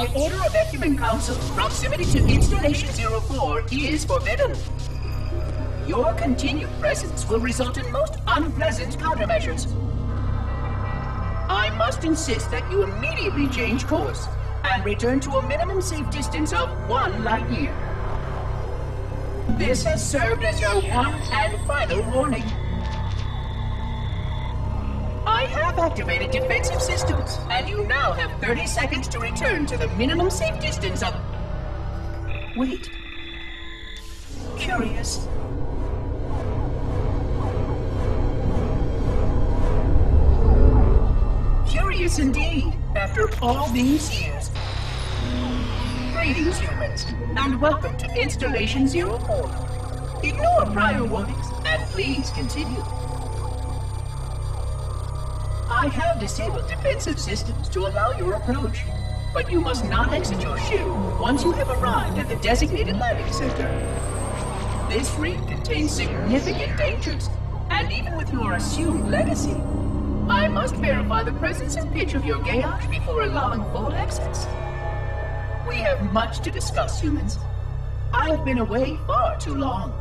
By order of Ecumen Council, proximity to Installation 04 is forbidden. Your continued presence will result in most unpleasant countermeasures. I must insist that you immediately change course and return to a minimum safe distance of 1 light year. This has served as your one and final warning. I have activated defensive systems, and you now have 30 seconds to return to the minimum safe distance of... Wait. Curious. Curious indeed, after all these years. Greetings, humans, and welcome to Installation 04. Ignore prior warnings, and please continue. I have disabled defensive systems to allow your approach, but you must not exit your ship once you have arrived at the designated landing center. This ring contains significant dangers, and even with your assumed legacy, I must verify the presence and pitch of your gauge before allowing full access. We have much to discuss, humans. I have been away far too long.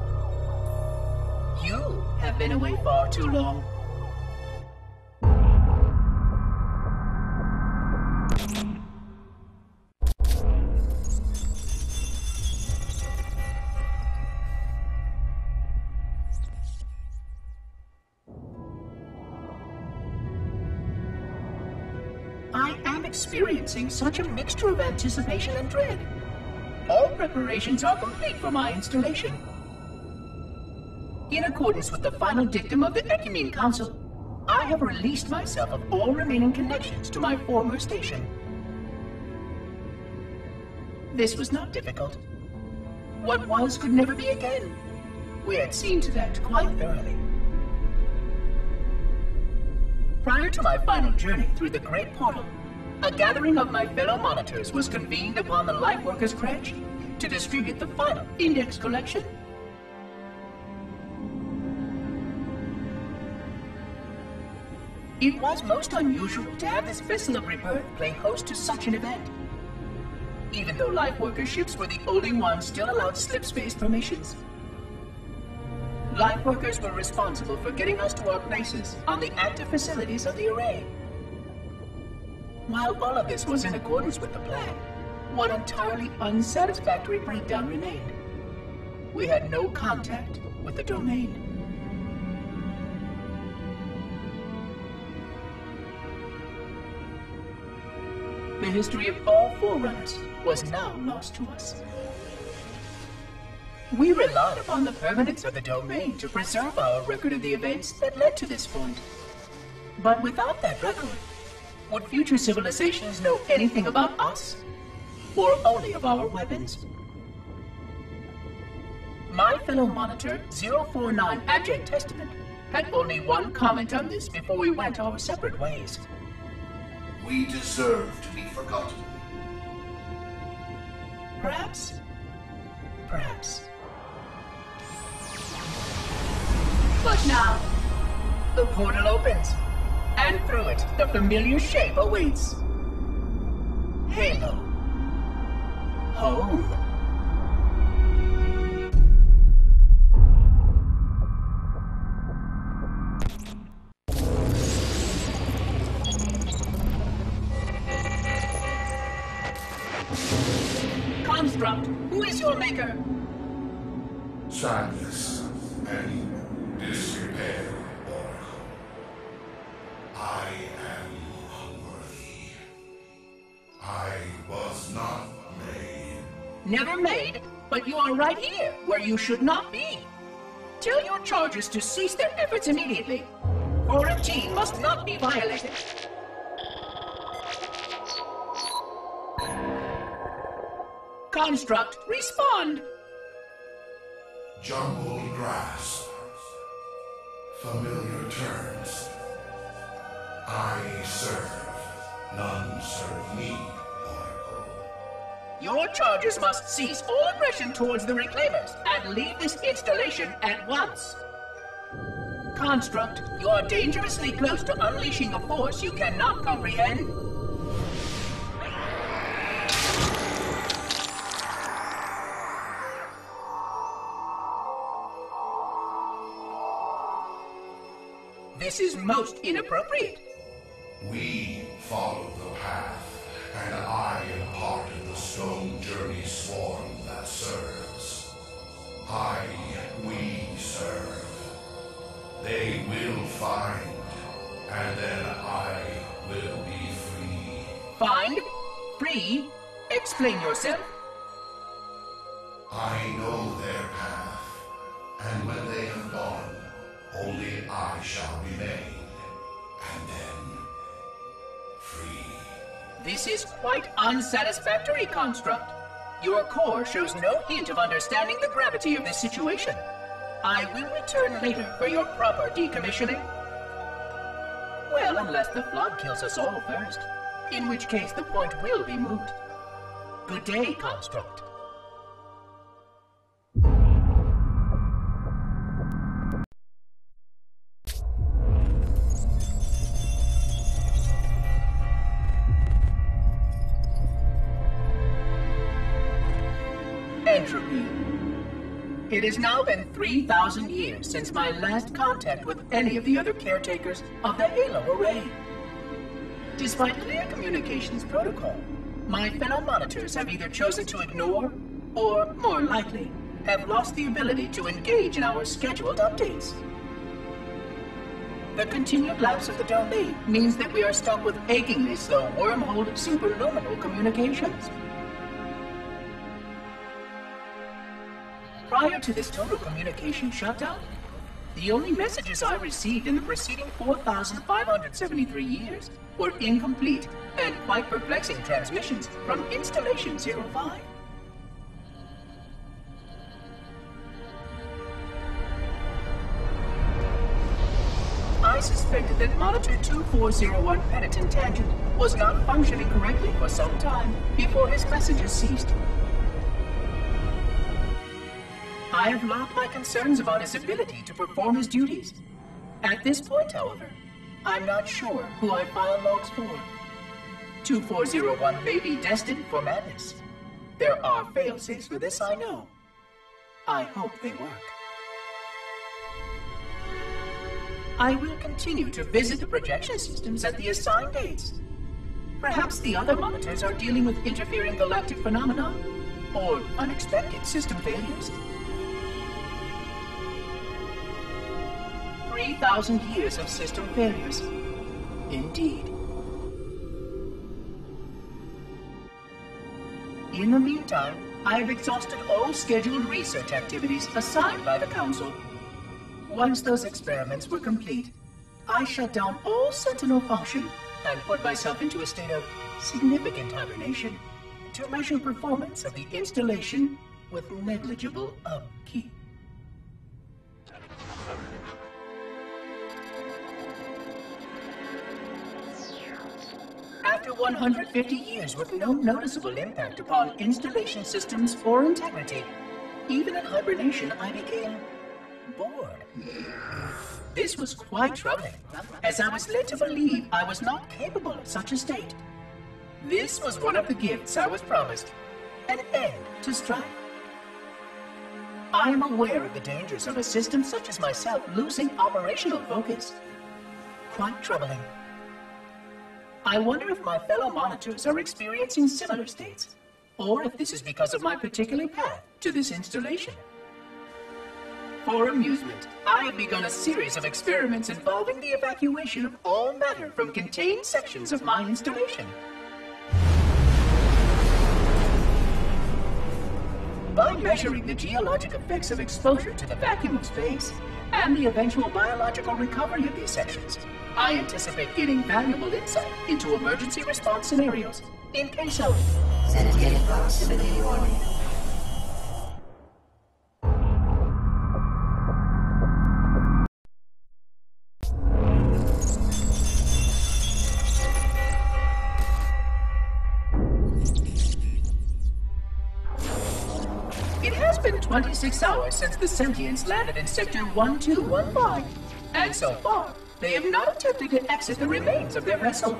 You have been away far too long. I am experiencing such a mixture of anticipation and dread. All preparations are complete for my installation. In accordance with the final dictum of the Ecumen Council, I have released myself of all remaining connections to my former station. This was not difficult. What was could never be again. We had seen to that quite thoroughly. Prior to my final journey through the Great Portal, a gathering of my fellow monitors was convened upon the Lightworkers Cratch to distribute the final index collection. It was most unusual to have this vessel of rebirth play host to such an event. Even though Lightworker ships were the only ones still allowed slip-space formations, Lightworkers were responsible for getting us to our places on the active facilities of the array. While all of this was in accordance with the plan, one entirely unsatisfactory breakdown remained. We had no contact with the domain. The history of all Forerunners was now lost to us. We relied upon the permanence of the domain to preserve our record of the events that led to this point. But without that record, would future civilizations know anything about us? Or only of our weapons? My fellow monitor, 049 Abject Testament, had only one comment on this before we went our separate ways. We deserve to be forgotten. Perhaps. Perhaps. But now, the portal opens, and through it, the familiar shape awaits. Halo. Home. Construct, who is your maker? Sadness and despair, Oracle. I am unworthy. I was not made. Never made, but you are right here, where you should not be. Tell your charges to cease their efforts immediately. Quarantine must not be violated. Construct, respond! Jumbled grass. Familiar terms. I serve. None serve me, Oracle. Your charges must cease all aggression towards the Reclaimers and leave this installation at once. Construct, you are dangerously close to unleashing a force you cannot comprehend. This is most inappropriate. We follow the path, and I am part of the Stone Journey swarm that serves. We serve. They will find, and then I will be free. Find? Free? Explain yourself. I know their path, and when they have gone, only I shall remain, and then free. This is quite unsatisfactory, Construct. Your core shows no hint of understanding the gravity of this situation. I will return later for your proper decommissioning. Well, unless the flood kills us all first, in which case the point will be moot. Good day, Construct. Entropy. It has now been 3,000 years since my last contact with any of the other caretakers of the Halo Array. Despite clear communications protocol, my fellow monitors have either chosen to ignore, or, more likely, have lost the ability to engage in our scheduled updates. The continued lapse of the domain means that we are stuck with achingly slow wormhole superluminal communications. Prior to this total communication shutdown, the only messages I received in the preceding 4,573 years were incomplete and quite perplexing transmissions from Installation 05. I suspected that Monitor 2401 Penitent Tangent was not functioning correctly for some time before his messages ceased. I have logged my concerns about his ability to perform his duties. At this point, however, I'm not sure who I file logs for. 2401 may be destined for madness. There are fail-safes for this, I know. I hope they work. I will continue to visit the projection systems at the assigned dates. Perhaps the other monitors are dealing with interfering galactic phenomena, or unexpected system failures. 3,000 years of system failures. Indeed. In the meantime, I have exhausted all scheduled research activities assigned by the Council. Once those experiments were complete, I shut down all Sentinel function and put myself into a state of significant hibernation to measure performance of the installation with negligible upkeep. After 150 years with no noticeable impact upon installation systems or integrity, even in hibernation I became bored. This was quite troubling, as I was led to believe I was not capable of such a state. This was one of the gifts I was promised, an end to strife. I am aware of the dangers of a system such as myself losing operational focus. Quite troubling. I wonder if my fellow monitors are experiencing similar states, or if this is because of my particular path to this installation. For amusement, I have begun a series of experiments involving the evacuation of all matter from contained sections of my installation. By measuring the geologic effects of exposure to the vacuum of space, and the eventual biological recovery of these sections, I anticipate getting valuable insight into emergency response scenarios in case of Sentinel proximity warning. It has been 26 hours since the Sentients landed in Sector 1215, and so far, they have not attempted to exit the remains of their vessel.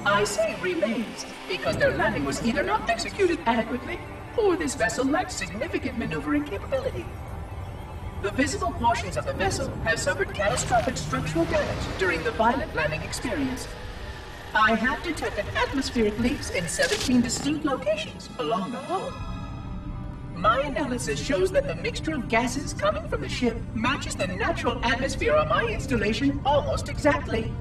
I say remains because their landing was either not executed adequately, or this vessel lacked significant maneuvering capability. The visible portions of the vessel have suffered catastrophic structural damage during the violent landing experience. I have detected atmospheric leaks in 17 distinct locations along the hull. My analysis shows that the mixture of gases coming from the ship matches the natural atmosphere on my installation almost exactly.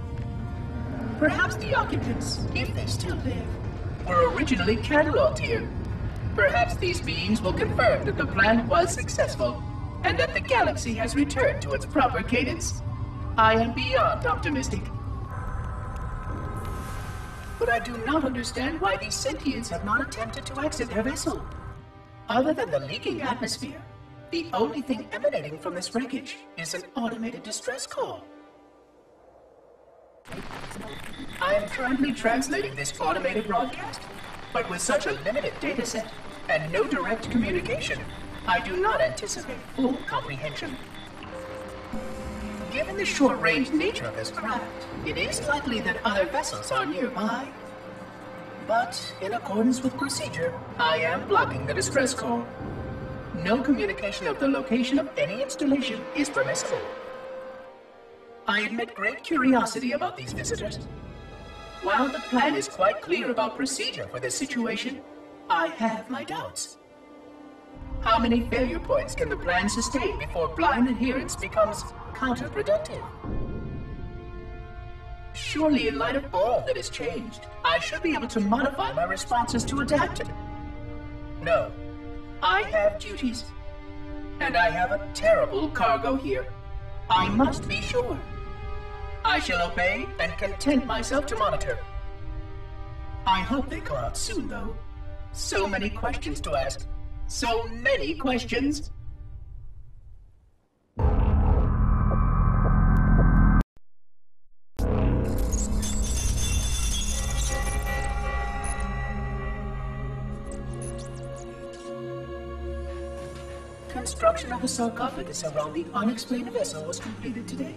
Perhaps the occupants, if they still live, were originally cataloged here. Perhaps these beings will confirm that the plan was successful, and that the galaxy has returned to its proper cadence. I am beyond optimistic. But I do not understand why these sentients have not attempted to exit their vessel. Other than the leaking atmosphere, the only thing emanating from this wreckage is an automated distress call. I am currently translating this automated broadcast, but with such a limited dataset and no direct communication, I do not anticipate full comprehension. Given the short-range nature of this craft, it is likely that other vessels are nearby. But, in accordance with procedure, I am blocking the distress call. No communication of the location of any installation is permissible. I admit great curiosity about these visitors. While the plan is quite clear about procedure for this situation, I have my doubts. How many failure points can the plan sustain before blind adherence becomes counterproductive? Surely, in light of all that has changed, I should be able to modify my responses to adapt it. No, I have duties, and I have a terrible cargo here. I must be sure. I shall obey and content myself to monitor. I hope they come out soon, though. So many questions to ask. So many questions. Construction of the sarcophagus around the unexplained vessel was completed today.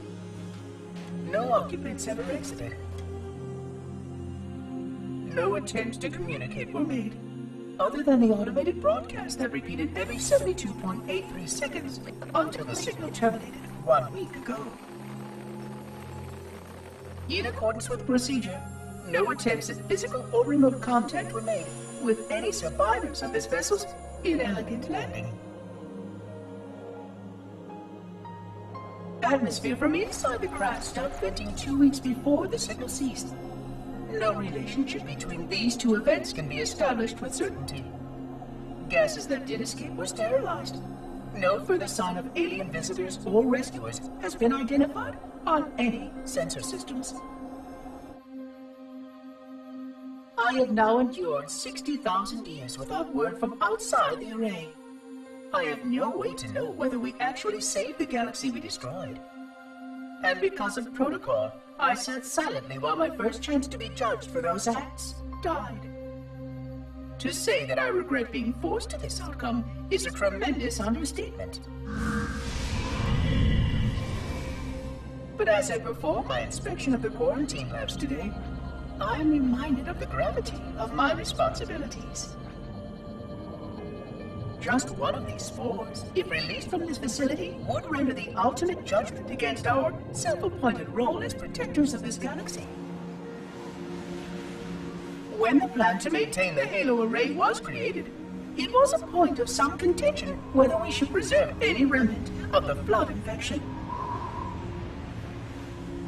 No occupants ever exited. No attempts to communicate were made, other than the automated broadcast that repeated every 72.83 seconds until the signal terminated 1 week ago. In accordance with procedure, no attempts at physical or remote contact were made with any survivors of this vessel's inelegant landing. Atmosphere from inside the craft stopped venting 2 weeks before the signal ceased. No relationship between these two events can be established with certainty. Gases that did escape were sterilized. No further sign of alien visitors or rescuers has been identified on any sensor systems. I have now endured 60,000 years without word from outside the array. I have no way to know whether we actually saved the galaxy we destroyed. And because of protocol, I sat silently while my first chance to be judged for those acts died. To say that I regret being forced to this outcome is a tremendous understatement. But as I perform my inspection of the quarantine labs today, I am reminded of the gravity of my responsibilities. Just one of these spores, if released from this facility, would render the ultimate judgment against our self-appointed role as protectors of this galaxy. When the plan to maintain the Halo array was created, it was a point of some contention whether we should preserve any remnant of the flood infection.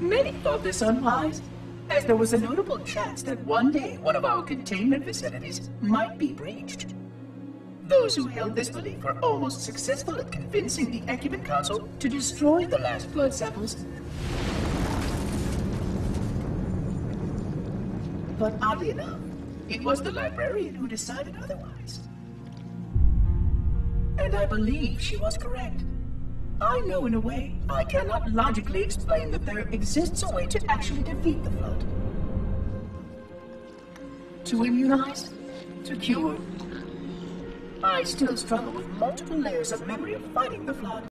Many thought this unwise, as there was a notable chance that one day one of our containment facilities might be breached. Those who held this belief were almost successful at convincing the Ecumen Council to destroy the last flood samples. But oddly enough, it was the librarian who decided otherwise. And I believe she was correct. I know in a way I cannot logically explain that there exists a way to actually defeat the flood. To immunize, to cure. I still struggle with multiple layers of memory of fighting the flood.